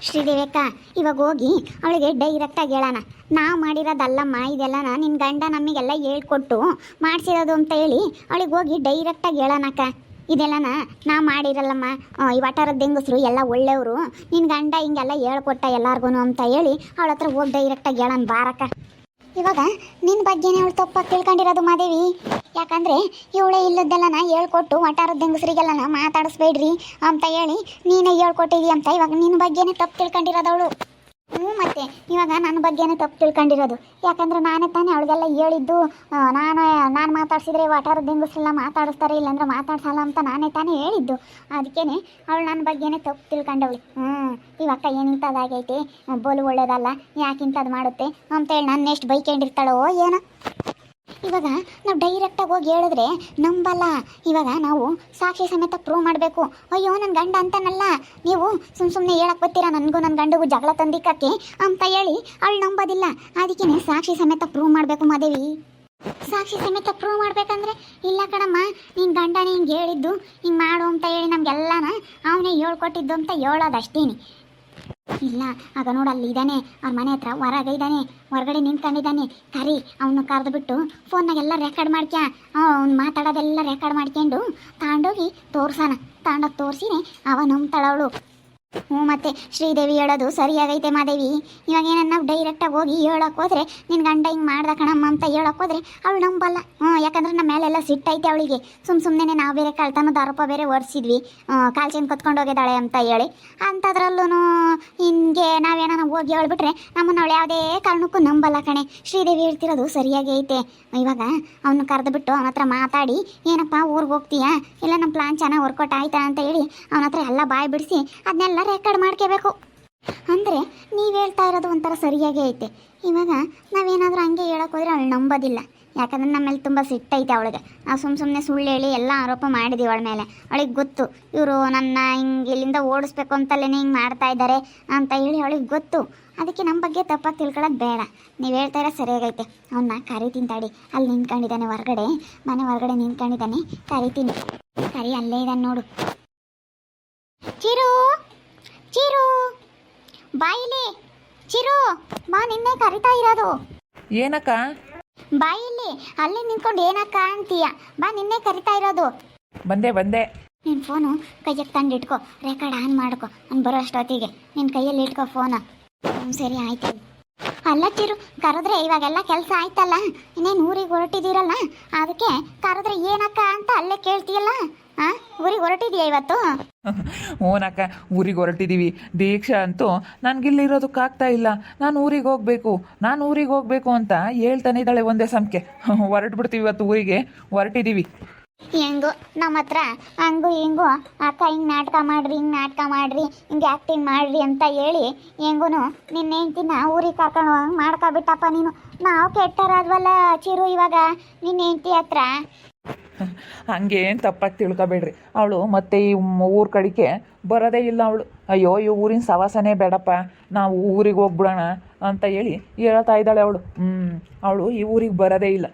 ಶ್ರೀದೇವಿ ಅಕ್ಕ, ಇವಾಗ ಹೋಗಿ ಅವಳಿಗೆ ಡೈರೆಕ್ಟಾಗಿ ಹೇಳೋಣ, ನಾವು ಮಾಡಿರೋದಲ್ಲಮ್ಮ ಇದೆಲ್ಲನ ನಿನ್ನ ಗಂಡ ನಮಗೆಲ್ಲ ಹೇಳ್ಕೊಟ್ಟು ಮಾಡಿಸಿರೋದು ಅಂತ ಹೇಳಿ ಅವಳಿಗೆ ಹೋಗಿ ಡೈರೆಕ್ಟಾಗಿ ಹೇಳೋಣಕ್ಕ. ಇದೆಲ್ಲನ ನಾವು ಮಾಡಿರಲ್ಲಮ್ಮ, ಈ ವಟಾರದ ಹೆಂಗಸರು ಎಲ್ಲ ಒಳ್ಳೆಯವರು, ನಿನ್ನ ಗಂಡ ಹಿಂಗೆಲ್ಲ ಹೇಳ್ಕೊಟ್ಟ ಎಲ್ಲಾರ್ಗು ಅಂತ ಹೇಳಿ ಅವಳ ಹತ್ರ ಹೋಗಿ ಡೈರೆಕ್ಟಾಗಿ ಹೇಳೋಣ ಬಾರಕ್ಕ. ಇವಾಗ ನಿನ್ನ ಬಗ್ಗೆನೇ ಅವಳು ತಪ್ಪಾಗಿ ತಿಳ್ಕೊಂಡಿರೋದು ಮಾದೇವಿ. ಯಾಕಂದರೆ ಇವಳೇ ಇಲ್ಲದ್ದೆಲ್ಲನ ಹೇಳ್ಕೊಟ್ಟು ವಟಾರದ ಹೆಂಗಸರಿಗೆಲ್ಲನ ಮಾತಾಡಿಸ್ಬೇಡ್ರಿ ಅಂತ ಹೇಳಿ ನೀನೇ ಹೇಳ್ಕೊಟ್ಟಿದ್ದೀಯ ಅಂತ ಇವಾಗ ನಿನ್ನ ಬಗ್ಗೆನೇ ತಪ್ಪು ತಿಳ್ಕೊಂಡಿರೋದು ಅವಳು. ಮತ್ತೆ ಇವಾಗ ನನ್ನ ಬಗ್ಗೆನೇ ತಪ್ಪು ತಿಳ್ಕೊಂಡಿರೋದು. ಯಾಕಂದರೆ ನಾನೇ ತಾನೇ ಅವಳಿಗೆಲ್ಲ ಹೇಳಿದ್ದು, ನಾನು ಮಾತಾಡ್ಸಿದ್ರೆ ವಟಾರದ ಹೆಂಗಸರೆಲ್ಲ ಮಾತಾಡಿಸ್ತಾರೆ, ಇಲ್ಲಾಂದ್ರೆ ಮಾತಾಡ್ಸಲ್ಲ ಅಂತ ನಾನೇ ತಾನೇ ಹೇಳಿದ್ದು. ಅದಕ್ಕೇ ಅವಳು ನನ್ನ ಬಗ್ಗೆನೇ ತಪ್ಪು ತಿಳ್ಕೊಂಡವಳು. ಇವಕ್ಕ ಏನಿಂಥದ್ದಾಗೈತೆ, ಬೋಲು ಒಳ್ಳೇದಲ್ಲ, ಯಾಕಿಂಥದ್ದು ಮಾಡುತ್ತೆ ಅಂತೇಳಿ ನನ್ನ ಎಷ್ಟು ಬೈಕೊಂಡಿರ್ತಾಳೋ ಏನೋ. ಇವಾಗ ನಾವು ಡೈರೆಕ್ಟಾಗಿ ಹೋಗಿ ಹೇಳಿದ್ರೆ ನಂಬಲ್ಲ. ಇವಾಗ ನಾವು ಸಾಕ್ಷಿ ಸಮೇತ ಪ್ರೂವ್ ಮಾಡಬೇಕು. ಅಯ್ಯೋ ನನ್ನ ಗಂಡ ಅಂತಾನಲ್ಲ, ನೀವು ಸುಮ್ಮನೆ ಹೇಳಕ್ಕೆ ಬರ್ತೀರಾ ನನಗೂ ನನ್ನ ಗಂಡಗೂ ಜಗಳ ತಂದಿಕ್ಕಕ್ಕೆ ಅಂತ ಹೇಳಿ ಅವಳು ನಂಬೋದಿಲ್ಲ. ಅದಕ್ಕೇ ಸಾಕ್ಷಿ ಸಮೇತ ಪ್ರೂವ್ ಮಾಡಬೇಕು ಮಾದೇವಿ. ಸಾಕ್ಷಿ ಸಮೇತ ಪ್ರೂವ್ ಮಾಡ್ಬೇಕಂದ್ರೆ, ಇಲ್ಲ ಕಣಮ್ಮ ನಿನ್ನ ಗಂಡನೇ ಹಿಂಗೆ ಹೇಳಿದ್ದು, ಹಿಂಗೆ ಮಾಡು ಅಂತ ಹೇಳಿ ನಮಗೆಲ್ಲನ ಅವನೇ ಹೇಳ್ಕೊಟ್ಟಿದ್ದು ಅಂತ ಹೇಳೋದಷ್ಟೇನೆ. ಇಲ್ಲ ಆಗ ನೋಡು ಅಲ್ಲಿ ಇದ್ದಾನೆ, ಅವ್ರ ಮನೆ ಹತ್ರ ಹೊರಗೆ ಇದ್ದಾನೆ, ಹೊರಗಡೆ ನಿಂತ್ಕೊಂಡಿದ್ದಾನೆ. ಕರಿ ಅವನು ಕರೆದು ಬಿಟ್ಟು ಫೋನ್ನಾಗೆಲ್ಲ ರೆಕಾರ್ಡ್ ಮಾಡ್ಕ್ಯಾ, ಅವ್ನು ಮಾತಾಡೋದೆಲ್ಲ ರೆಕಾರ್ಡ್ ಮಾಡ್ಕೊಂಡು ತಗೊಂಡೋಗಿ ತೋರ್ಸೋಣ. ತಗೊಂಡೋಗಿ ತೋರಿಸಿನೇ ಅವ ನಂಬ್ತಾಳವಳು. ಮತ್ತೆ ಶ್ರೀದೇವಿ ಹೇಳೋದು ಸರಿಯಾಗೈತೆ ಮಾದೇವಿ. ಇವಾಗ ಏನನ್ನ ನಾವು ಡೈರೆಕ್ಟಾಗಿ ಹೋಗಿ ಹೇಳೋಕೆ ಹೋದ್ರೆ ನಿನ್ನ ಗಂಡ ಹಿಂಗೆ ಮಾಡ್ದ ಕಣಮ್ಮ ಅಂತ ಹೇಳೋಕೆ ಹೋದ್ರೆ ಅವಳು ನಂಬಲ್ಲ. ಯಾಕಂದ್ರೆ ನಮ್ಮ ಮೇಲೆಲ್ಲ ಸಿಟ್ಟೈತೆ ಅವಳಿಗೆ. ಸುಮ್ಮನೆ ನಾವು ಬೇರೆ ಕಳ್ತನದ ಆರೋಪ ಬೇರೆ ಹೊರಿಸಿದ್ವಿ, ಕಾಲ್ಚೆನ್ ಕೊತ್ಕೊಂಡು ಹೋಗಿದ್ದಾಳೆ ಅಂತ ಹೇಳಿ. ಅಂಥದ್ರಲ್ಲೂ ಹಿಂಗೆ ನಾವೇನ ಹೋಗಿ ಹೇಳ್ಬಿಟ್ರೆ ನಮ್ಮನ್ನು ಅವಳು ಯಾವುದೇ ಕಾರಣಕ್ಕೂ ನಂಬಲ್ಲ ಕಣೆ. ಶ್ರೀದೇವಿ ಹೇಳ್ತಿರೋದು ಸರಿಯಾಗಿ ಐತೆ. ಇವಾಗ ಅವನು ಕರೆದು ಬಿಟ್ಟು ಅವನ ಹತ್ರ ಮಾತಾಡಿ, ಏನಪ್ಪ ಊರಿಗೆ ಹೋಗ್ತೀಯಾ, ಇಲ್ಲ ನಮ್ಮ ಪ್ಲಾನ್ ಚೆನ್ನಾಗಿ ವರ್ಕೌಟ್ ಆಯ್ತಾ ಅಂತ ಹೇಳಿ ಅವನ ಹತ್ರ ಎಲ್ಲ ಬಾಯಿ ಬಿಡಿಸಿ ಅದನ್ನೆಲ್ಲ ರೆಕಾರ್ಡ್ ಮಾಡ್ಕೋಬೇಕು. ಅಂದರೆ ನೀವು ಹೇಳ್ತಾ ಇರೋದು ಒಂಥರ ಸರಿಯಾಗೇ ಐತೆ. ಇವಾಗ ನಾವೇನಾದರೂ ಹಂಗೆ ಹೇಳೋಕೆ ಹೋದ್ರೆ ಅವಳು ನಂಬೋದಿಲ್ಲ. ಯಾಕಂದರೆ ನಮ್ಮ ಮೇಲೆ ತುಂಬ ಸಿಟ್ಟೈತೆ ಅವಳಿಗೆ. ನಾವು ಸುಮ್ಮನೆ ಸುಳ್ಳು ಹೇಳಿ ಎಲ್ಲ ಆರೋಪ ಮಾಡಿದ್ದೀವಿ ಅವಳ ಮೇಲೆ. ಅವಳಿಗೆ ಗೊತ್ತು ಇವರು ನನ್ನ ಹಿಂಗೆ ಇಲ್ಲಿಂದ ಓಡಿಸ್ಬೇಕು ಅಂತಲೇ ಹಿಂಗೆ ಮಾಡ್ತಾ ಇದ್ದಾರೆ ಅಂತ ಹೇಳಿ ಅವಳಿಗೆ ಗೊತ್ತು. ಅದಕ್ಕೆ ನಮ್ಮ ಬಗ್ಗೆ ತಪ್ಪಾಗಿ ತಿಳ್ಕೊಳ್ಳೋದು ಬೇಡ. ನೀವು ಹೇಳ್ತಾ ಇರೋ ಸರಿಯಾಗೈತೆ. ಅವನ್ನ ಕರಿತೀನಿ ತಾಡಿ, ಅಲ್ಲಿ ನಿಂತ್ಕೊಂಡಿದ್ದಾನೆ ಹೊರಗಡೆ, ಮನೆ ಹೊರಗಡೆ ನಿಂತ್ಕೊಂಡಿದ್ದಾನೆ, ಕರಿತೀನಿ. ಕರಿ ಅಲ್ಲೇ ಇದ್ದಾನೆ ನೋಡು. ಚಿರು ಚಿರು ಬಾಯಿಲಿ, ಚಿರು ಬಾ, ನಿನ್ನೆ ಕರಿತಾ ಇರೋದು. ಏನಕ್ಕ? ಬಾಯಿಲಿ, ಅಲ್ಲಿ ನಿಂತ್ಕೊಂಡು ಏನಕ್ಕ ಅಂತೀಯ, ಬಾ ನಿನ್ನೆ ಕರಿತಾ ಇರೋದು. ಬಂದೆ. ನಿನ್ನ ಫೋನು ಕೈಗೆ ತಂದು ಇಟ್ಕೋ, ರೆಕಾರ್ಡ್ ಆನ್ ಮಾಡ್ಕೊ. ನಾನು ಬರೋ ಅಷ್ಟೊತ್ತಿಗೆ ನಿನ್ನ ಕೈಯಲ್ಲಿ ಇಟ್ಕೋ ಫೋನ. ಸರಿ ಆಯ್ತು. ಅಲ್ಲ ಚಿರು, ಕರೆದ್ರೆ ಇವಾಗೆಲ್ಲ ಕೆಲಸ ಆಯ್ತಲ್ಲ, ಇನ್ನೇನು ಊರಿಗೆ ಹೊರಟಿದ್ದೀರಲ್ಲ, ಅದಕ್ಕೆ ಕರೆದ್ರೆ ಏನಕ್ಕ ಅಂತ ಅಲ್ಲೇ ಕೇಳ್ತೀಯಲ್ಲ. ಊರಿಗೆ ಹೊರಟಿದೀಯ ಇವತ್ತು? ಓನಕ್ಕ, ಊರಿಗೆ ಹೊರಟಿದ್ದೀವಿ. ದೀಕ್ಷಾ ಅಂತೂ ನನಗಿಲ್ಲಿರೋದಕ್ಕಾಗ್ತಾ ಇಲ್ಲ, ನಾನು ಊರಿಗೆ ಹೋಗಬೇಕು ಅಂತ ಹೇಳ್ತಾನೆ ಇದ್ದಾಳೆ ಒಂದೇ ಸಮಕ್ಕೆ. ಹೊರಟ್ಬಿಡ್ತೀವಿ ಇವತ್ತು, ಊರಿಗೆ ಹೊರಟಿದ್ದೀವಿ. ಹೆಂಗು ನಮ್ಮ ಹತ್ರ ಹಂಗು ಹಿಂಗು ಅಕ್ಕ ಹಿಂಗೆ ನಾಟಕ ಮಾಡ್ರಿ, ಹಿಂಗೆ ಆ್ಯಕ್ಟಿಂಗ್ ಮಾಡ್ರಿ ಅಂತ ಹೇಳಿ ಹೆಂಗೂ ನಿನ್ನ ಹೆಂಡ್ತಿನ ಊರಿಗೆ ಕರ್ಕೊಂಡು ಮಾಡ್ಕೊಬಿಟ್ಟಪ್ಪ ನೀನು. ನಾವು ಕೆಟ್ಟರಾದ್ವಲ್ಲ ಚಿರು ಇವಾಗ ನಿನ್ನ ಹೆಂಡ್ತಿ ಹತ್ರ. ಹಂಗೇನು ತಪ್ಪಾಗಿ ತಿಳ್ಕೊಬೇಡ್ರಿ. ಅವಳು ಮತ್ತೆ ಈ ಊರ ಕಡೆಗೆ ಬರೋದೇ ಇಲ್ಲ ಅವಳು. ಅಯ್ಯೋ ಈ ಊರಿನ ಸವಾಸನೇ ಬೇಡಪ್ಪ, ನಾವು ಊರಿಗೆ ಹೋಗ್ಬಿಡೋಣ ಅಂತ ಹೇಳಿ ಹೇಳ್ತಾ ಇದ್ದಾಳೆ ಅವಳು. ಅವಳು ಈ ಊರಿಗೆ ಬರೋದೇ ಇಲ್ಲ.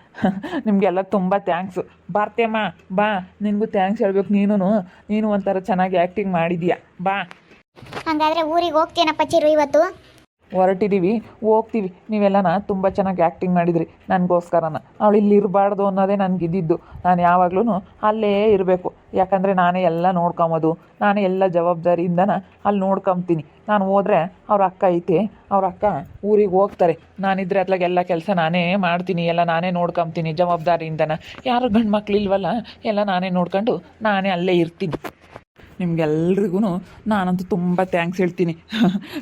ನಿಮಗೆಲ್ಲ ತುಂಬ ಥ್ಯಾಂಕ್ಸು. ಬಾರ್ತೆಮ್ಮ ಬಾ, ನಿನಗೂ ಥ್ಯಾಂಕ್ಸ್ ಹೇಳ್ಬೇಕು. ನೀನು ಒಂಥರ ಚೆನ್ನಾಗಿ ಆ್ಯಕ್ಟಿಂಗ್ ಮಾಡಿದೀಯಾ. ಬಾ, ಹಾಗಾದರೆ ಊರಿಗೆ ಹೋಗ್ತೇನಪ್ಪ ಚಿರು ಇವತ್ತು. ಹೊರಟಿದ್ದೀವಿ, ಹೋಗ್ತೀವಿ. ನೀವೆಲ್ಲನ ತುಂಬ ಚೆನ್ನಾಗಿ ಆ್ಯಕ್ಟಿಂಗ್ ಮಾಡಿದ್ರಿ ನನಗೋಸ್ಕರನ. ಅವಳು ಇಲ್ಲಿ ಇರಬಾರ್ದು ಅನ್ನೋದೇ ನನಗಿದ್ದಿದ್ದು. ನಾನು ಯಾವಾಗ್ಲೂ ಅಲ್ಲೇ ಇರಬೇಕು. ಯಾಕಂದರೆ ನಾನೇ ಎಲ್ಲ ನೋಡ್ಕೊಂಬೋದು, ನಾನೇ ಎಲ್ಲ ಜವಾಬ್ದಾರಿಯಿಂದನ ಅಲ್ಲಿ ನೋಡ್ಕೊಂತೀನಿ. ನಾನು ಹೋದರೆ ಅವ್ರ ಅಕ್ಕ ಐತೆ, ಅವ್ರ ಅಕ್ಕ ಊರಿಗೆ ಹೋಗ್ತಾರೆ. ನಾನಿದ್ರೆ ಅತ್ಲಾಗೆಲ್ಲ ಕೆಲಸ ನಾನೇ ಮಾಡ್ತೀನಿ, ಎಲ್ಲ ನಾನೇ ನೋಡ್ಕೊಂತೀನಿ ಜವಾಬ್ದಾರಿಯಿಂದನ. ಯಾರು ಗಂಡು ಮಕ್ಳು ಇಲ್ವಲ್ಲ, ಎಲ್ಲ ನಾನೇ ನೋಡ್ಕೊಂಡು ನಾನೇ ಅಲ್ಲೇ ಇರ್ತೀನಿ. ನಿಮ್ಗೆಲ್ರಿಗೂ ನಾನಂತೂ ತುಂಬ ಥ್ಯಾಂಕ್ಸ್ ಹೇಳ್ತೀನಿ.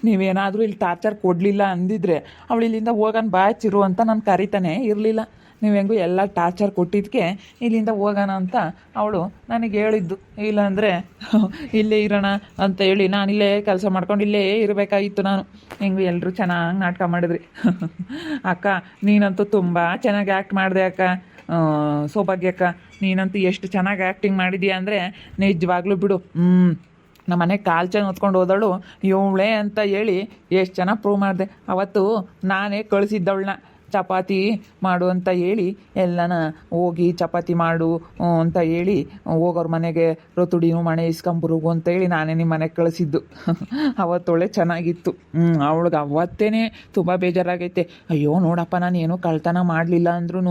ನೀವೇನಾದರೂ ಇಲ್ಲಿ ಟಾರ್ಚರ್ ಕೊಡಲಿಲ್ಲ ಅಂದಿದ್ರೆ ಅವಳು ಇಲ್ಲಿಂದ ಹೋಗೋಣ ಬಾ ಚಿರು ಅಂತ ನಾನು ಕರಿತಾನೆ ಇರಲಿಲ್ಲ. ನೀವು ಹೆಂಗೂ ಎಲ್ಲ ಟಾರ್ಚರ್ ಕೊಟ್ಟಿದ್ದಕ್ಕೆ ಇಲ್ಲಿಂದ ಹೋಗೋಣ ಅಂತ ಅವಳು ನನಗೆ ಹೇಳಿದ್ದು. ಇಲ್ಲಾಂದರೆ ಇಲ್ಲೇ ಇರೋಣ ಅಂತ ಹೇಳಿ ನಾನಿಲ್ಲೇ ಕೆಲಸ ಮಾಡ್ಕೊಂಡು ಇಲ್ಲೇ ಇರಬೇಕಾಗಿತ್ತು. ನಾನು ಹೆಂಗೂ ಎಲ್ಲರೂ ಚೆನ್ನಾಗಿ ನಾಟಕ ಮಾಡಿದ್ರಿ. ಅಕ್ಕ ನೀನಂತೂ ತುಂಬ ಚೆನ್ನಾಗಿ ಆ್ಯಕ್ಟ್ ಮಾಡಿದೆ ಅಕ್ಕ. ಸೌಭಾಗ್ಯಕ್ಕ, ನೀನಂತೂ ಎಷ್ಟು ಚೆನ್ನಾಗಿ ಆ್ಯಕ್ಟಿಂಗ್ ಮಾಡಿದೀಯ ಅಂದರೆ ನಿಜವಾಗ್ಲೂ ಬಿಡು. ನಮ್ಮ ಮನೆ ಕಾಲ್ಚೆನ್ ಹೊತ್ಕೊಂಡು ಹೋದವಳು ಇವಳೇ ಅಂತ ಹೇಳಿ ಎಷ್ಟು ಚೆನ್ನಾಗಿ ಪ್ರೂವ್ ಮಾಡಿದೆ. ಅವತ್ತು ನಾನೇ ಕಳಿಸಿದ್ದವಳನ್ನ ಚಪಾತಿ ಮಾಡು ಅಂತ ಹೇಳಿ ಎಲ್ಲನ ಹೋಗಿ ಚಪಾತಿ ಮಾಡು ಅಂತ ಹೇಳಿ ಹೋಗೋರ ಮನೆಗೆ ರೊತುಡಿನೂ ಮಣೆ ಇಸ್ಕೊಂಬರುಗು ಅಂತ ಹೇಳಿ ನಾನೇ ನಿಮ್ಮ ಮನೆಗೆ ಕಳಿಸಿದ್ದು. ಅವತ್ತೊಳೆ ಚೆನ್ನಾಗಿತ್ತು. ಅವಳಿಗೆ ಅವತ್ತೇ ತುಂಬ ಬೇಜಾರಾಗೈತೆ. ಅಯ್ಯೋ ನೋಡಪ್ಪ, ನಾನು ಏನೂ ಕಳ್ತನ ಮಾಡಲಿಲ್ಲ ಅಂದ್ರೂ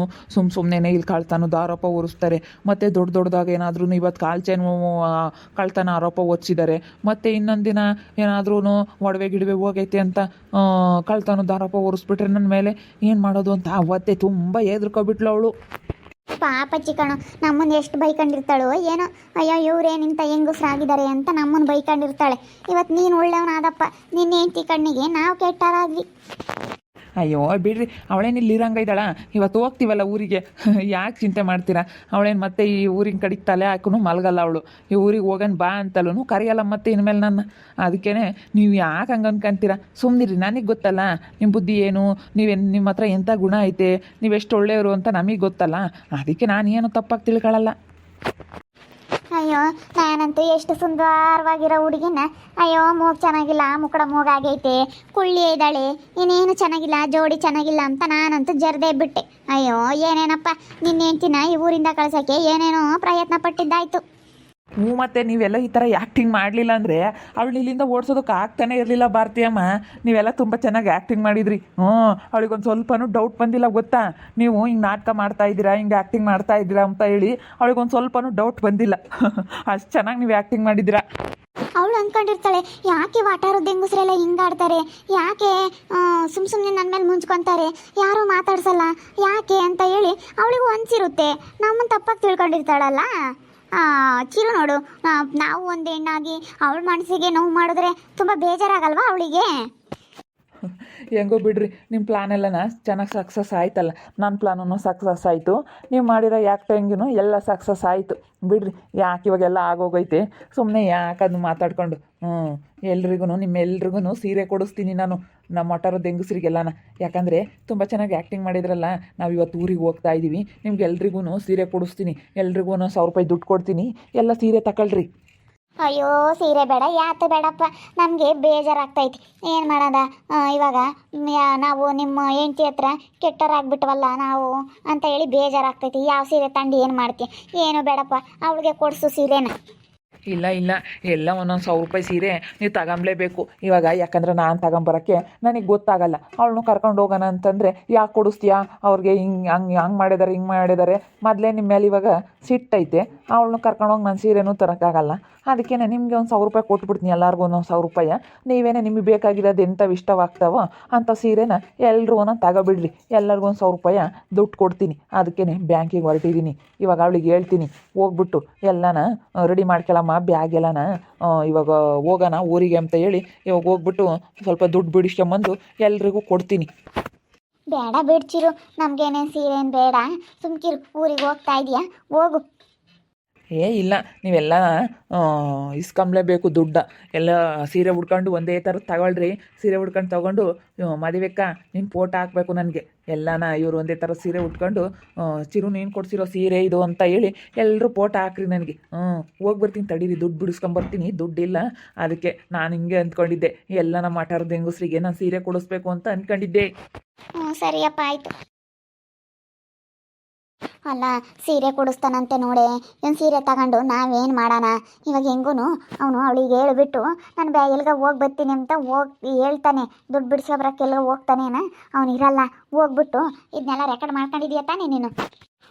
ಸುಮ್ಮನೆ ಇಲ್ಲಿ ಕಳ್ತನದ ಆರೋಪ ಹೊರಿಸ್ತಾರೆ. ಮತ್ತು ದೊಡ್ಡದಾಗಿ ಏನಾದ್ರೂ ಇವತ್ತು ಕಾಲ್ಚೇನು ಕಳ್ತನ ಆರೋಪ ಹೊರಿಸಿದ್ದಾರೆ. ಮತ್ತು ಇನ್ನೊಂದು ದಿನ ಏನಾದ್ರೂ ಒಡವೆ ಗಿಡವೆ ಹೋಗೈತೆ ಅಂತ ಕಳ್ತನದ ಆರೋಪ ಹೊರಿಸ್ಬಿಟ್ರೆ ನನ್ನ ಮೇಲೆ ಏನು ಮಾಡೋದು ಅಂತ ಅವತ್ತೇ ತುಂಬ ಹೆದರ್ಕೊಬಿಟ್ಲು ಅವಳು. ಪಾಪ ಚಿಕ್ಕಣು, ನಮ್ಮನ್ನು ಎಷ್ಟು ಬೈಕೊಂಡಿರ್ತಾಳೋ ಏನೋ. ಅಯ್ಯೋ ಇವ್ರೇನಿಂತ ಹೆಂಗಸ್ರಾಗಿದ್ದಾರೆ ಅಂತ ನಮ್ಮನ್ನು ಬೈಕೊಂಡಿರ್ತಾಳೆ. ಇವತ್ತು ನೀನು ಒಳ್ಳೆಯವನಾದಪ್ಪ, ನಿನ್ನ ಹೆಂಡತಿ ಕಣ್ಣಿಗೆ ನಾವು ಕೆಟ್ಟರಾದ್ವಿ. ಅಯ್ಯೋ ಬಿಡ್ರಿ, ಅವಳೇನು ಇಲ್ಲಿರಂಗ ಇದ್ದಾಳ. ಇವತ್ತು ಹೋಗ್ತೀವಲ್ಲ ಊರಿಗೆ, ಯಾಕೆ ಚಿಂತೆ ಮಾಡ್ತೀರಾ? ಅವಳೇನು ಮತ್ತೆ ಈ ಊರಿನ ಕಡೆಗೆ ತಲೆ ಹಾಕೂ ಮಲಗಲ್ಲ ಅವಳು. ಈ ಊರಿಗೆ ಹೋಗೋಣ ಬಾ ಅಂತಲೂ ಕರೆಯಲ್ಲ ಮತ್ತೆ ಇನ್ಮೇಲೆ ನನ್ನ. ಅದಕ್ಕೇ ನೀವು ಯಾಕೆ ಹಂಗೆ ಅನ್ಕೊಂತೀರಾ? ಸುಮ್ಮನಿರಿ, ನನಗೆ ಗೊತ್ತಲ್ಲ ನಿಮ್ಮ ಬುದ್ಧಿ ಏನು, ನಿಮ್ಮ ಹತ್ರ ಎಂಥ ಗುಣ ಐತೆ, ನೀವೆಷ್ಟು ಒಳ್ಳೆಯವರು ಅಂತ ನಮಗೆ ಗೊತ್ತಲ್ಲ. ಅದಕ್ಕೆ ನಾನು ಏನು ತಪ್ಪಾಗಿ ತಿಳ್ಕೊಳ್ಳಲ್ಲ. ಅಯ್ಯೋ ನಾನಂತೂ ಎಷ್ಟು ಸುಂದರವಾಗಿರೋ ಹುಡುಗಿನ, ಅಯ್ಯೋ ಮೂಗು ಚೆನ್ನಾಗಿಲ್ಲ, ಮುಕ್ಕಡ ಮೂಗಾಗೈತೆ, ಕುಳ್ಳಿ ಇದ್ದಾಳೆ, ಇನ್ನೇನು ಚೆನ್ನಾಗಿಲ್ಲ, ಜೋಡಿ ಚೆನ್ನಾಗಿಲ್ಲ ಅಂತ ನಾನಂತೂ ಜರ್ದೇ ಬಿಟ್ಟೆ. ಅಯ್ಯೋ ಏನೇನಪ್ಪ, ನಿನ್ನ ಹೆಂಡ್ತಿನ ಈ ಊರಿಂದ ಕಳ್ಸೋಕ್ಕೆ ಏನೇನೋ ಪ್ರಯತ್ನ ಪಟ್ಟಿದ್ದಾಯ್ತು. ಮತ್ತು ನೀವೆಲ್ಲ ಈ ಥರ ಆ್ಯಕ್ಟಿಂಗ್ ಮಾಡಲಿಲ್ಲ ಅಂದರೆ ಅವಳು ಇಲ್ಲಿಂದ ಓಡಿಸೋದಕ್ಕೆ ಆಗ್ತಾನೆ ಇರಲಿಲ್ಲ ಭಾರತೀಯಮ್ಮ. ನೀವೆಲ್ಲ ತುಂಬ ಚೆನ್ನಾಗಿ ಆ್ಯಕ್ಟಿಂಗ್ ಮಾಡಿದ್ರಿ. ಅವಳಿಗೊಂದು ಸ್ವಲ್ಪನೂ ಡೌಟ್ ಬಂದಿಲ್ಲ ಗೊತ್ತಾ? ನೀವು ಹಿಂಗೆ ನಾಟಕ ಮಾಡ್ತಾ ಇದ್ದೀರಾ, ಹಿಂಗೆ ಆ್ಯಕ್ಟಿಂಗ್ ಮಾಡ್ತಾ ಇದ್ದೀರಾ ಅಂತ ಹೇಳಿ ಅವಳಿಗೊಂದು ಸ್ವಲ್ಪನೂ ಡೌಟ್ ಬಂದಿಲ್ಲ. ಅಷ್ಟು ಚೆನ್ನಾಗಿ ನೀವು ಆ್ಯಕ್ಟಿಂಗ್ ಮಾಡಿದ್ದೀರಾ. ಅವಳು ಅಂದ್ಕೊಂಡಿರ್ತಾಳೆ, ಯಾಕೆ ವಾಟಾರದ ಹೆಂಗಸ್ರೆಲ್ಲ ಹಿಂಗಾಡ್ತಾರೆ, ಯಾಕೆ ಸುಮ್ಮನೆ ನನ್ನ ಮೇಲೆ ಮುಂಚ್ಕೊತಾರೆ, ಯಾರೂ ಮಾತಾಡ್ಸಲ್ಲ ಯಾಕೆ ಅಂತ ಹೇಳಿ ಅವಳಿಗೂ ಅನಿಸಿರುತ್ತೆ. ನಮ್ಮನ್ನು ತಪ್ಪಾಗಿ ತಿಳ್ಕೊಂಡಿರ್ತಾಳಲ್ಲ. ಚಿರು ನೋಡು, ನಾವು ಒಂದು ಹೆಣ್ಣಾಗಿ ಅವಳ ಮನಸ್ಸಿಗೆ ನೋವು ಮಾಡಿದ್ರೆ ತುಂಬ ಬೇಜಾರಾಗಲ್ವಾ ಅವಳಿಗೆ? ಹೆಂಗೋ ಬಿಡ್ರಿ, ನಿಮ್ಮ ಪ್ಲ್ಯಾನೆಲ್ಲನ ಚೆನ್ನಾಗಿ ಸಕ್ಸಸ್ ಆಯ್ತಲ್ಲ. ನನ್ನ ಪ್ಲ್ಯಾನೂ ಸಕ್ಸಸ್ ಆಯಿತು, ನೀವು ಮಾಡಿರೋ ಆ್ಯಕ್ಟಿಂಗೂ ಎಲ್ಲ ಸಕ್ಸಸ್ ಆಯಿತು ಬಿಡ್ರಿ. ಯಾಕೆ ಇವಾಗೆಲ್ಲ ಆಗೋಗೈತೆ, ಸುಮ್ಮನೆ ಯಾಕೆ ಅದನ್ನು ಮಾತಾಡ್ಕೊಂಡು. ಎಲ್ರಿಗೂ ನಿಮ್ಮೆಲ್ರಿಗೂ ಸೀರೆ ಕೊಡಿಸ್ತೀನಿ ನಾನು, ನಮ್ಮ ಒಟ್ಟಾರದ ಹೆಂಗಸ್ರಿಗೆಲ್ಲನ. ಯಾಕಂದರೆ ತುಂಬ ಚೆನ್ನಾಗಿ ಆ್ಯಕ್ಟಿಂಗ್ ಮಾಡಿದ್ರಲ್ಲ, ನಾವು ಇವತ್ತು ಊರಿಗೆ ಹೋಗ್ತಾ ಇದ್ದೀವಿ, ನಿಮ್ಗೆಲ್ರಿಗೂ ಸೀರೆ ಕೊಡಿಸ್ತೀನಿ, ಎಲ್ರಿಗೂ 1000 ರೂಪಾಯಿ ದುಡ್ಡು ಕೊಡ್ತೀನಿ, ಎಲ್ಲ ಸೀರೆ ತಗೊಳ್ರಿ. ಅಯ್ಯೋ ಸೀರೆ ಬೇಡ, ಯಾತು ಬೇಡಪ್ಪ, ನಮಗೆ ಬೇಜಾರಾಗ್ತೈತಿ. ಏನು ಮಾಡೋದ ಇವಾಗ, ನಾವು ನಿಮ್ಮ ಹೆಂಡತಿ ಹತ್ರ ಕೆಟ್ಟರಾಗ್ಬಿಟ್ವಲ್ಲ ನಾವು ಅಂತ ಹೇಳಿ ಬೇಜಾರಾಗ್ತೈತಿ. ಯಾವ ಸೀರೆ ತಂದು ಏನು ಮಾಡ್ತೀಯ? ಏನು ಬೇಡಪ್ಪ, ಅವಳಿಗೆ ಕೊಡಿಸು ಸೀರೆನ. ಇಲ್ಲ ಎಲ್ಲ 1000 ರೂಪಾಯಿ ಸೀರೆ ನೀವು ತಗೊಂಬ್ಲೇಬೇಕು ಇವಾಗ. ಯಾಕಂದ್ರೆ ನಾನು ತಗೊಂಬರೋಕ್ಕೆ ನನಗೆ ಗೊತ್ತಾಗಲ್ಲ. ಅವಳನ್ನು ಕರ್ಕೊಂಡು ಹೋಗೋಣ ಅಂತಂದರೆ ಯಾಕೆ ಕೊಡಿಸ್ತೀಯಾ, ಅವ್ರಿಗೆ ಹಂಗೆ ಮಾಡಿದ್ದಾರೆ ಹಿಂಗೆ ಮಾಡಿದ್ದಾರೆ, ಮೊದಲೇ ನಿಮ್ಮ ಮೇಲೆ ಇವಾಗ ಸಿಟ್ಟೈತೆ. ಅವಳನ್ನು ಕರ್ಕೊಂಡೋಗಿ ನಾನು ಸೀರೆನೂ ತರೋಕ್ಕಾಗಲ್ಲ. ಅದಕ್ಕೆ ನಿಮಗೆ 1000 ರೂಪಾಯಿ ಕೊಟ್ಬಿಡ್ತೀನಿ, ಎಲ್ಲರಿಗೂ 1000 ರೂಪಾಯಿ. ನೀವೇನೇ ನಿಮಗೆ ಬೇಕಾಗಿರೋದು ಎಂಥವು ಇಷ್ಟವಾಗ್ತಾವೋ ಅಂಥ ಸೀರೆನ ಎಲ್ರಿಗೂ ತಗೊಬಿಡ್ರಿ, ಎಲ್ಲರಿಗೂ 1000 ರೂಪಾಯಿ ದುಡ್ಡು ಕೊಡ್ತೀನಿ. ಅದಕ್ಕೇ ಬ್ಯಾಂಕಿಗೆ ಹೊರಟಿದ್ದೀನಿ. ಇವಾಗ ಅವಳಿಗೆ ಹೇಳ್ತೀನಿ, ಹೋಗ್ಬಿಟ್ಟು ಎಲ್ಲನ ರೆಡಿ ಮಾಡ್ಕೊಳ್ಳಮ್ಮ ಬ್ಯಾಗ್ ಎಲ್ಲನ, ಇವಾಗ ಹೋಗೋಣ ಊರಿಗೆ ಅಂತ ಹೇಳಿ ಇವಾಗ ಹೋಗ್ಬಿಟ್ಟು ಸ್ವಲ್ಪ ದುಡ್ಡು ಬಿಡಿಸ್ಕೊಂಬಂದು ಎಲ್ರಿಗೂ ಕೊಡ್ತೀನಿ. ಬೇಡ ಬಿಡ್ಚಿರು, ನಮಗೇನೇನು ಸೀರೆ ಏನು ಬೇಡ, ಸುಮ್ಕಿರು. ಊರಿಗೆ ಹೋಗ್ತಾ ಇದೆಯಾ, ಹೋಗು. ಇಲ್ಲ, ನೀವೆಲ್ಲ ಇಸ್ಕೊಂಬ್ಲೇಬೇಕು ದುಡ್ಡ. ಎಲ್ಲ ಸೀರೆ ಉಡ್ಕೊಂಡು ಒಂದೇ ಥರ ತಗೊಳ್ರಿ. ಸೀರೆ ಉಡ್ಕೊಂಡು ತೊಗೊಂಡು ಮದುವೆಕ್ಕ ನೀನು ಫೋಟೋ ಹಾಕಬೇಕು ನನಗೆ. ಎಲ್ಲನ ಇವರು ಒಂದೇ ಥರ ಸೀರೆ ಉಟ್ಕೊಂಡು ಚಿರು ನೀನು ಕೊಡ್ಸಿರೋ ಸೀರೆ ಇದು ಅಂತ ಹೇಳಿ ಎಲ್ಲರೂ ಫೋಟೋ ಹಾಕ್ರಿ ನನಗೆ. ಹೋಗ್ಬರ್ತೀನಿ ತಡೀರಿ, ದುಡ್ಡು ಬಿಡಿಸ್ಕೊಂಬರ್ತೀನಿ. ದುಡ್ಡಿಲ್ಲ, ಅದಕ್ಕೆ ನಾನು ಹಿಂಗೆ ಅಂದ್ಕೊಂಡಿದ್ದೆ, ಎಲ್ಲ ನಮ್ಮ ಆಟಾರದ ಹೆಂಗಸ್ರಿಗೆ ನಾನು ಸೀರೆ ಕೊಡಿಸ್ಬೇಕು ಅಂತ ಅಂದ್ಕೊಂಡಿದ್ದೆ. ಸರಿಯಪ್ಪ ಆಯಿತು. ಅಲ್ಲ ಸೀರೆ ಕೊಡಿಸ್ತಾನಂತೆ ನೋಡೆ, ಏನು ಸೀರೆ ತಗೊಂಡು ನಾವೇನು ಮಾಡೋಣ ಇವಾಗ? ಹೆಂಗೂ ಅವನು ಅವಳಿಗೆ ಹೇಳಿಬಿಟ್ಟು ನಾನು ಎಲ್ಗ ಹೋಗಿ ಬರ್ತೀನಿ ಅಂತ ಹೇಳ್ತಾನೆ. ದುಡ್ಡು ಬಿಡಿಸ್ಕೊಬ್ರಕ್ಕೆಲ್ಲ ಹೋಗ್ತಾನೇನ, ಅವನು ಇರಲ್ಲ. ಹೋಗ್ಬಿಟ್ಟು ಇದನ್ನೆಲ್ಲ ರೆಕಾರ್ಡ್ ಮಾಡ್ಕೊಂಡಿದೀಯ ತಾನೇ ನೀನು?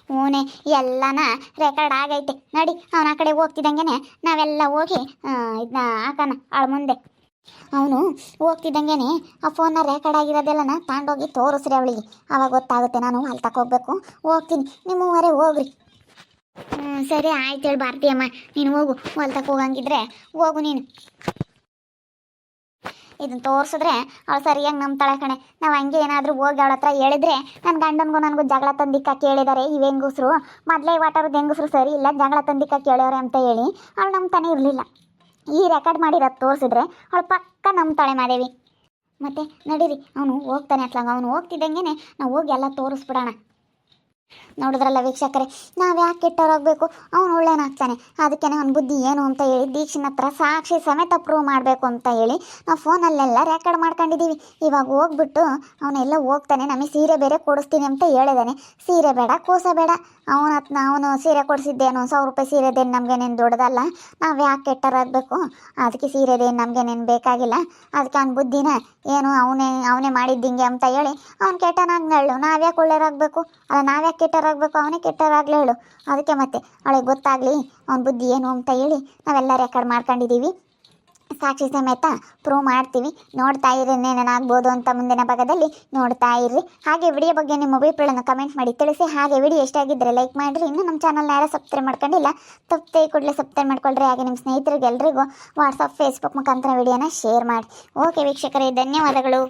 ಹೂನೆ, ಎಲ್ಲನ ರೆಕಾರ್ಡ್ ಆಗೈತೆ. ನಡಿ, ಅವನ ಆ ಕಡೆ ಹೋಗ್ತಿದ್ದಂಗೆ ನಾವೆಲ್ಲ ಹೋಗಿ ಇದನ್ನ ಹಾಕೋಣ ಅವಳ ಮುಂದೆ. ಅವನು ಹೋಗ್ತಿದ್ದಂಗೆ ಆ ಫೋನ್ನ ರೆಕಾರ್ಡ್ ಆಗಿರೋದೆಲ್ಲನ ತಗೊಂಡೋಗಿ ತೋರಿಸ್ರಿ ಅವಳಿಗೆ, ಆವಾಗ ಗೊತ್ತಾಗುತ್ತೆ. ನಾನು ಅಲ್ಲಿ ತಗೋಬೇಕು, ಹೋಗ್ತೀನಿ, ನಿಮ್ಮವರೇ ಹೋಗ್ರಿ. ಸರಿ ಆಯ್ತು ಹೇಳಿ ಭಾರತೀಯಮ್ಮ, ನೀನು ಹೋಗು. ಹೊಲ್ತಕ್ಕೆ ಹೋಗಂಗಿದ್ರೆ ಹೋಗು ನೀನು. ಇದನ್ನು ತೋರಿಸಿದ್ರೆ ಅವಳು ಸರಿಯಾಗಿ ನಂಬ್ತಾಳೆ ಕಣೆ. ನಾವು ಹಂಗೆ ಏನಾದರೂ ಹೋಗಿ ಅವಳ ಹತ್ರ ಹೇಳಿದ್ರೆ ನನ್ನ ಗಂಡನಿಗೂ ನನಗೂ ಜಗಳ ತಂದಿಕ್ಕ ಕೇಳಿದ್ದಾರೆ ಈ ಹೆಂಗಸ್ರು, ಮೊದಲೇ ವಾಟರದ ಹೆಂಗಸ್ರು ಸರಿ ಇಲ್ಲ, ಜಗಳ ತಂದಿಕ್ಕ ಕೇಳೋರೆ ಅಂತ ಹೇಳಿ ಅವಳು ನಂಬ್ತಾನೆ ಇರಲಿಲ್ಲ. ಈ ರೆಕಾರ್ಡ್ ಮಾಡಿರೋದು ತೋರಿಸಿದ್ರೆ ಅವಳು ಪಕ್ಕ ನಂಬ್ತಾಳೆ ಮಾದೇವಿ. ಮತ್ತೆ ನಡೀರಿ, ಅವನು ಹೋಗ್ತಾನೆ ಅತ್ಲಾಗ. ಅವನು ಹೋಗ್ತಿದ್ದಂಗೆ ನಾವು ಹೋಗಿ ಎಲ್ಲ ತೋರಿಸ್ಬಿಡೋಣ. ನೋಡಿದ್ರಲ್ಲ ವೀಕ್ಷಕರೇ, ನಾವು ಯಾಕೆ ಕೆಟ್ಟವರಾಗಬೇಕು, ಅವನು ಒಳ್ಳೆಯನಾಗ್ತಾನೆ. ಅದಕ್ಕೆ ಅವನ ಬುದ್ಧಿ ಏನು ಅಂತ ಹೇಳಿ ದೀಕ್ಷಿನ ಹತ್ರ ಸಾಕ್ಷಿ ಸಮೇತ ಪ್ರೂವ್ ಮಾಡಬೇಕು ಅಂತ ಹೇಳಿ ನಾವು ಫೋನಲ್ಲೆಲ್ಲ ರೆಕಾರ್ಡ್ ಮಾಡ್ಕೊಂಡಿದ್ದೀವಿ. ಇವಾಗ ಹೋಗ್ಬಿಟ್ಟು ಅವನೆಲ್ಲ ಹೋಗ್ತಾನೆ, ನಮಗೆ ಸೀರೆ ಬೇರೆ ಕೊಡಿಸ್ತೀನಿ ಅಂತ ಹೇಳಿದಾನೆ. ಸೀರೆ ಬೇಡ, ಕೂಸ ಬೇಡ, ಅವನು ಸೀರೆ ಕೊಡಿಸಿದ್ದೇನು 1,000 ರೂಪಾಯಿ ಸೀರೆದೇನು ನಮಗೇನೇನು ದೊಡ್ಡದಲ್ಲ. ನಾವು ಯಾಕೆ ಕೆಟ್ಟವರಾಗಬೇಕು, ಅದಕ್ಕೆ ಸೀರೆದೇನು ನಮಗೇನೇನು ಬೇಕಾಗಿಲ್ಲ. ಅದಕ್ಕೆ ಅವ್ನ ಬುದ್ಧಿನ ಏನು ಅವನೇ ಮಾಡಿದ್ದಿಂಗೆ ಅಂತ ಹೇಳಿ ಅವ್ನು ಕೆಟ್ಟನಾಗ್ನೇಳು. ನಾವ್ಯಾಕೆ ಒಳ್ಳೆಯರಾಗಬೇಕು, ಅಲ್ಲ ನಾವ್ಯಾಕೆ ಕೆಟ್ಟವರಾಗಬೇಕು, ಅವನೇ ಕೆಟ್ಟವರಾಗ್ಲೇ ಹೇಳು. ಅದಕ್ಕೆ ಮತ್ತೆ ಅವಳಿಗೆ ಗೊತ್ತಾಗಲಿ ಅವನ ಬುದ್ಧಿ ಏನು ಅಂತ ಹೇಳಿ ನಾವೆಲ್ಲ ರೆಕಾರ್ಡ್ ಮಾಡ್ಕೊಂಡಿದ್ದೀವಿ. ಸಾಕ್ಷಿ ಸಮೇತ ಪ್ರೂವ್ ಮಾಡ್ತೀವಿ. ನೋಡ್ತಾ ಇರ್ರಿ ಏನೇನಾಗ್ಬೋದು ಅಂತ ಮುಂದಿನ ಭಾಗದಲ್ಲಿ ನೋಡ್ತಾ ಇರ್ರಿ. ಹಾಗೆ ವಿಡಿಯೋ ಬಗ್ಗೆ ನಿಮ್ಮ ಅಭಿಪ್ರಾಯವನ್ನು ಕಮೆಂಟ್ ಮಾಡಿ ತಿಳಿಸಿ. ಹಾಗೆ ವಿಡಿಯೋ ಎಷ್ಟಾಗಿದ್ದರೆ ಲೈಕ್ ಮಾಡಿರಿ. ಇನ್ನು ನಮ್ಮ ಚಾನಲ್ನ ಯಾರು ಸಬ್ಸ್ಕ್ರೈಬ್ ಮಾಡ್ಕೊಂಡಿಲ್ಲ ತಪ್ಪದೆ ಕೂಡಲೇ ಸಬ್ಸ್ಕ್ರೈಬ್ ಮಾಡ್ಕೊಳ್ರಿ. ಹಾಗೆ ನಿಮ್ಮ ಸ್ನೇಹಿತರಿಗೆ ಎಲ್ರಿಗೂ ವಾಟ್ಸಪ್ ಫೇಸ್ಬುಕ್ ಮುಖಾಂತರ ವಿಡಿಯೋನ ಶೇರ್ ಮಾಡಿ. ಓಕೆ ವೀಕ್ಷಕರೇ, ಧನ್ಯವಾದಗಳು.